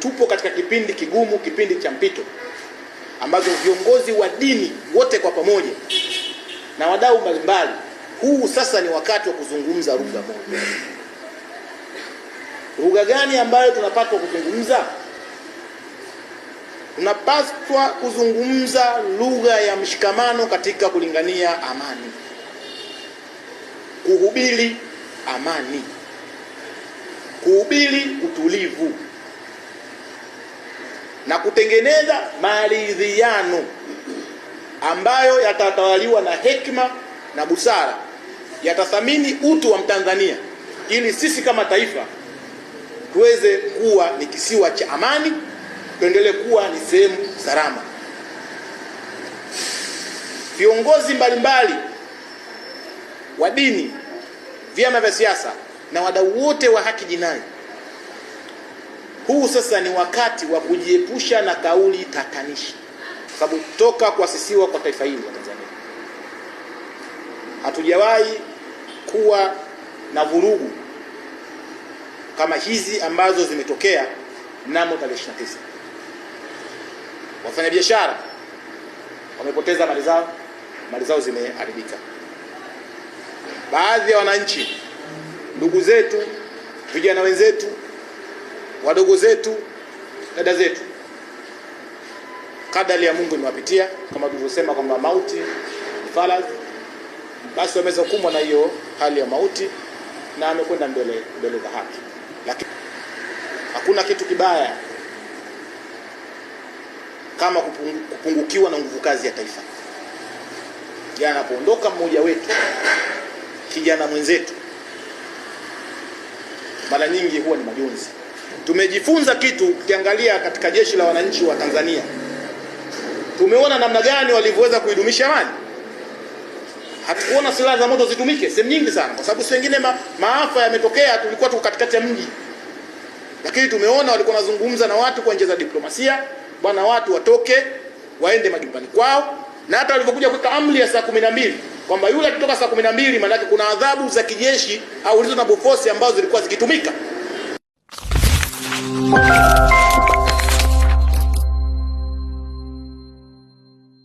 tupo katika kipindi kigumu, kipindi cha mpito, ambazo viongozi wa dini wote kwa pamoja na wadau mbalimbali, huu sasa ni wakati wa kuzungumza lugha moja. Lugha gani ambayo tunapaswa kuzungumza? Tunapaswa kuzungumza lugha ya mshikamano katika kulingania amani, kuhubiri amani, kuhubiri utulivu na kutengeneza maridhiano ambayo yatatawaliwa na hekima na busara, yatathamini utu wa Mtanzania, ili sisi kama taifa tuweze kuwa ni kisiwa cha amani, tuendelee kuwa ni sehemu salama. Viongozi mbalimbali wa dini, vyama vya siasa na wadau wote wa haki jinai, huu sasa ni wakati wa kujiepusha na kauli tatanishi, sababu toka kuasisiwa kwa taifa hili la Tanzania hatujawahi kuwa na vurugu kama hizi ambazo zimetokea mnamo tarehe 29. Wafanyabiashara wamepoteza mali zao zimeharibika. Baadhi ya wananchi, ndugu zetu, vijana wenzetu, wadogo zetu, dada zetu, kadari ya Mungu imewapitia, kama tulivyosema kwamba mauti faradhi, basi wameweza kukumbwa na hiyo hali ya mauti na amekwenda mbele za haki. Lakini hakuna kitu kibaya kama kupungukiwa na nguvu kazi ya taifa. Jana anapoondoka mmoja wetu, kijana mwenzetu, mara nyingi huwa ni majonzi. Tumejifunza kitu, ukiangalia katika jeshi la wananchi wa Tanzania, tumeona namna gani walivyoweza kuidumisha amani. Hatukuona silaha za moto zitumike sehemu nyingi sana, kwa sababu wengine maafa yametokea, tulikuwa tuko katikati ya mji. Lakini tumeona walikuwa wanazungumza na watu kwa njia za diplomasia, bwana, watu watoke waende majumbani kwao, na hata walivyokuja kuweka amri ya saa 12 kwamba yule akitoka saa 12 maana yake kuna adhabu za kijeshi au hizo na bofosi ambazo zilikuwa zikitumika.